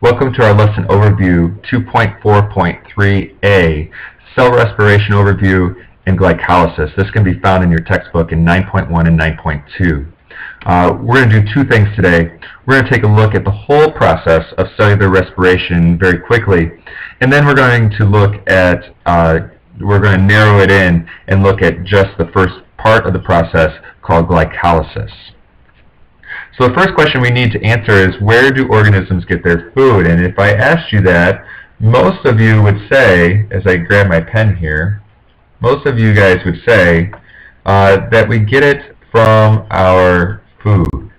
Welcome to our lesson overview 2.4.3a, Cell Respiration Overview and Glycolysis. This can be found in your textbook in 9.1 and 9.2. We're going to do two things today. We're going to take a look at the whole process of cellular respiration very quickly, and then we're going to look at, we're going to narrow it in and look at just the first part of the process called glycolysis. So the first question we need to answer is, where do organisms get their food? And if I asked you that, most of you would say, as I grab my pen here, most of you guys would say that we get it from our food.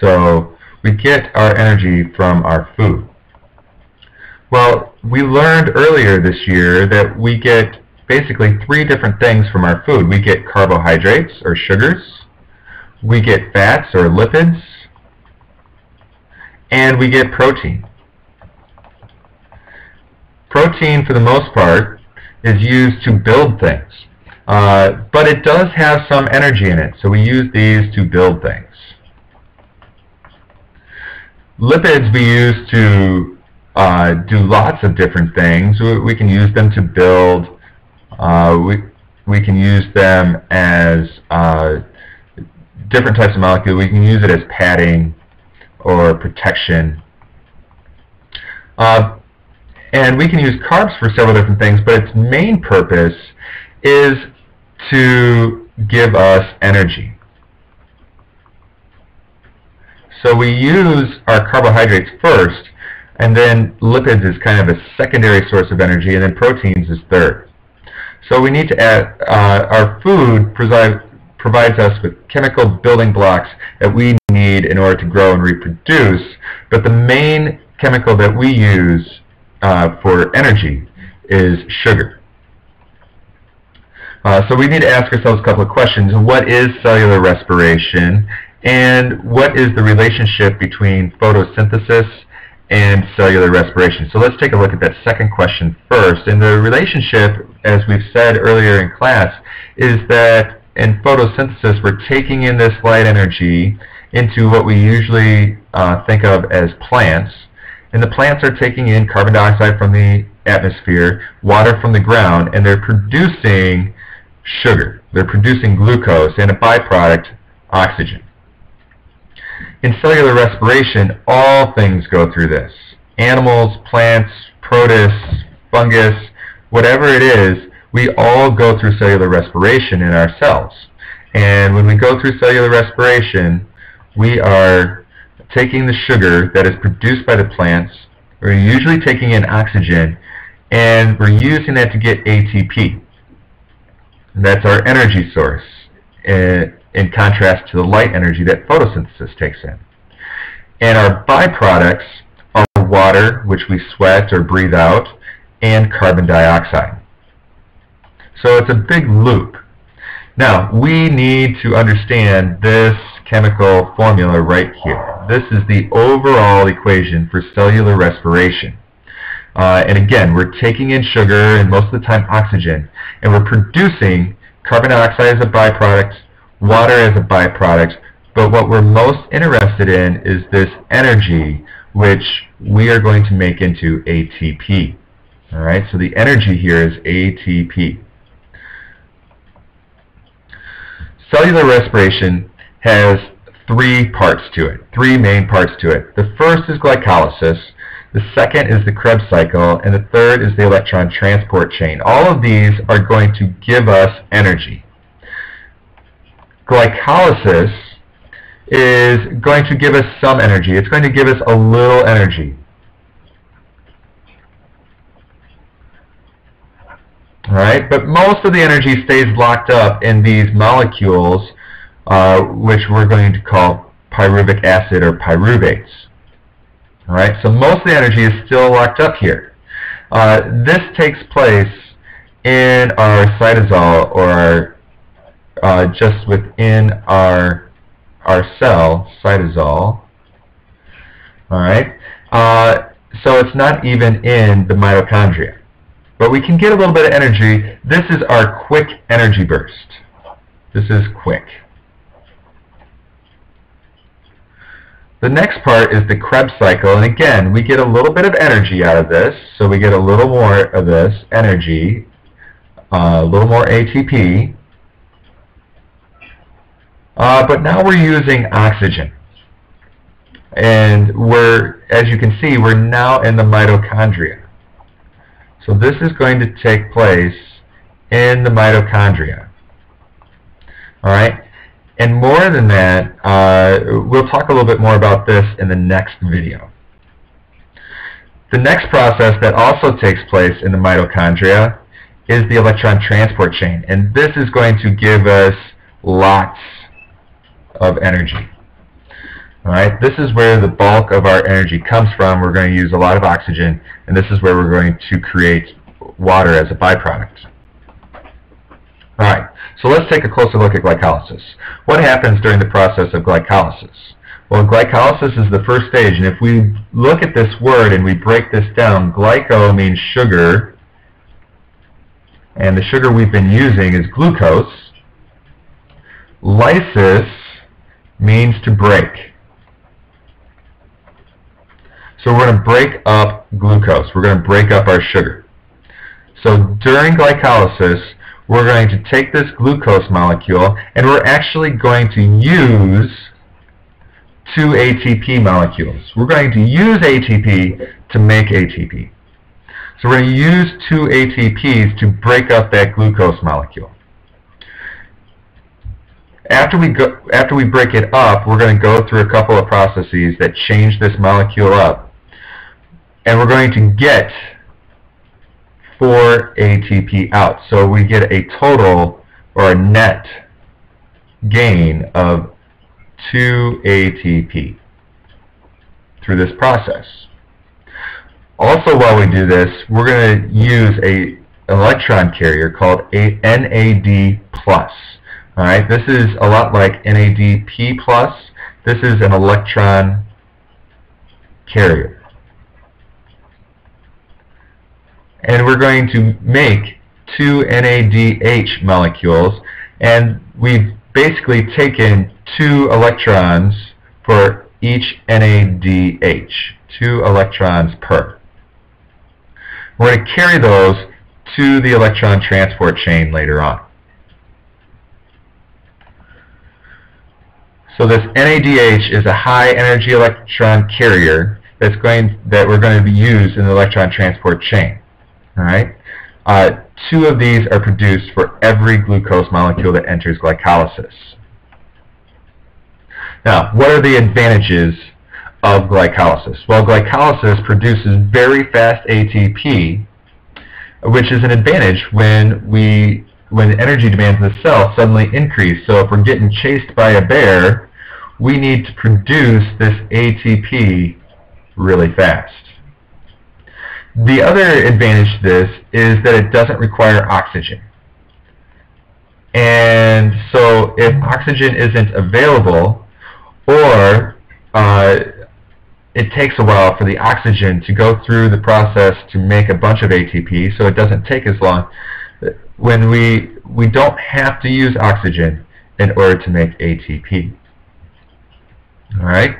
So we get our energy from our food. Well, we learned earlier this year that we get basically three different things from our food. We get carbohydrates, or sugars, we get fats, or lipids, and we get protein. Protein, for the most part, is used to build things, but it does have some energy in it, so we use these to build things. Lipids we use to do lots of different things. We can use them to build. We can use them as different types of molecules. We can use it as padding or protection. And we can use carbs for several different things, but its main purpose is to give us energy. So we use our carbohydrates first, and then lipids is kind of a secondary source of energy, and then proteins is third. So we need to add, our food provides us with chemical building blocks that we need in order to grow and reproduce, but the main chemical that we use for energy is sugar. So we need to ask ourselves a couple of questions. What is cellular respiration, and what is the relationship between photosynthesis and cellular respiration? So let's take a look at that second question first. And the relationship, as we've said earlier in class, is that in photosynthesis we're taking in this light energy into what we usually think of as plants. And the plants are taking in carbon dioxide from the atmosphere, water from the ground, and they're producing sugar. They're producing glucose, and a byproduct, oxygen. In cellular respiration, all things go through this. Animals, plants, protists, fungus, whatever it is, we all go through cellular respiration in our cells. And when we go through cellular respiration, we are taking the sugar that is produced by the plants, we're usually taking in oxygen, and we're using that to get ATP. And that's our energy source, in contrast to the light energy that photosynthesis takes in. And our byproducts are water, which we sweat or breathe out, and carbon dioxide. So it's a big loop. Now, we need to understand this chemical formula right here. This is the overall equation for cellular respiration. And again, we're taking in sugar and most of the time oxygen, and we're producing carbon dioxide as a byproduct, water as a byproduct, but what we're most interested in is this energy, which we are going to make into ATP. All right, so the energy here is ATP. Cellular respiration has three parts to it, three main parts to it. The first is glycolysis, the second is the Krebs cycle, and the third is the electron transport chain. All of these are going to give us energy. Glycolysis is going to give us some energy. It's going to give us a little energy. All right, but most of the energy stays locked up in these molecules, which we're going to call pyruvic acid or pyruvates. All right, so most of the energy is still locked up here. This takes place in our cytosol, or just within our cell, cytosol. All right, so it's not even in the mitochondria. But we can get a little bit of energy. This is our quick energy burst. This is quick. The next part is the Krebs cycle, and again, we get a little bit of energy out of this, so we get a little more of this energy, a little more ATP, but now we're using oxygen. And as you can see, we're now in the mitochondria. So this is going to take place in the mitochondria. All right? And more than that, we'll talk a little bit more about this in the next video. The next process that also takes place in the mitochondria is the electron transport chain. And this is going to give us lots of energy. All right? This is where the bulk of our energy comes from. We're going to use a lot of oxygen, and this is where we're going to create water as a byproduct. All right, so let's take a closer look at glycolysis. What happens during the process of glycolysis? Well, glycolysis is the first stage, and if we look at this word and we break this down, glyco means sugar, and the sugar we've been using is glucose. Lysis means to break. So we're going to break up glucose. We're going to break up our sugar. So during glycolysis, we're going to take this glucose molecule, and we're actually going to use 2 ATP molecules. We're going to use ATP to make ATP. So we're going to use 2 ATPs to break up that glucose molecule. After we break it up, we're going to go through a couple of processes that change this molecule up, and we're going to get 4 ATP out. So we get a total, or a net gain of 2 ATP through this process. Also, while we do this, we're going to use an electron carrier called NAD+. All right, this is a lot like NADP+. This is an electron carrier. And we're going to make 2 NADH molecules, and we've basically taken 2 electrons for each NADH, 2 electrons per. We're going to carry those to the electron transport chain later on. So this NADH is a high energy electron carrier that we're going to use in the electron transport chain. All right? 2 of these are produced for every glucose molecule that enters glycolysis. Now, what are the advantages of glycolysis? Well, glycolysis produces very fast ATP, which is an advantage when the energy demands in the cell suddenly increase. So if we're getting chased by a bear, we need to produce this ATP really fast. The other advantage to this is that it doesn't require oxygen. And so if oxygen isn't available, or it takes a while for the oxygen to go through the process to make a bunch of ATP, so it doesn't take as long, when we don't have to use oxygen in order to make ATP. All right?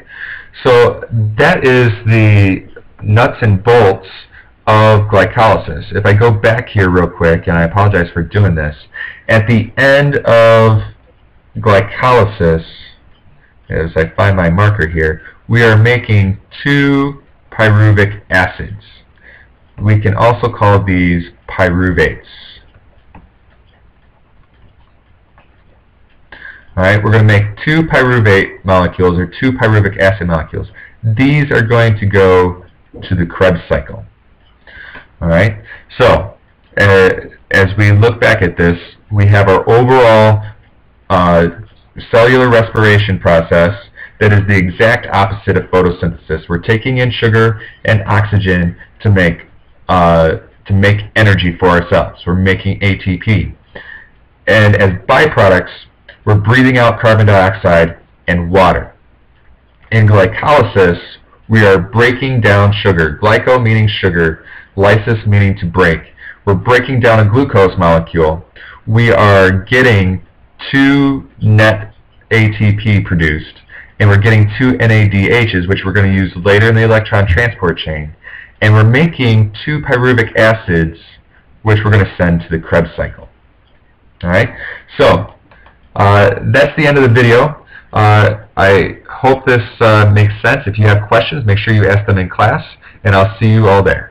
So that is the nuts and bolts of glycolysis. If I go back here real quick, and I apologize for doing this, at the end of glycolysis, as I find my marker here, we are making 2 pyruvic acids. We can also call these pyruvates. All right, we're going to make 2 pyruvate molecules, or 2 pyruvic acid molecules. These are going to go to the Krebs cycle. All right, so as we look back at this, we have our overall cellular respiration process that is the exact opposite of photosynthesis. We're taking in sugar and oxygen to make energy for ourselves. We're making ATP. And as byproducts, we're breathing out carbon dioxide and water. In glycolysis, we are breaking down sugar. Glyco meaning sugar, lysis meaning to break. We're breaking down a glucose molecule. We are getting 2 net ATP produced, and we're getting 2 NADHs, which we're going to use later in the electron transport chain, and we're making 2 pyruvic acids, which we're going to send to the Krebs cycle. Alright, so that's the end of the video. I hope this makes sense. If you have questions, make sure you ask them in class, and I'll see you all there.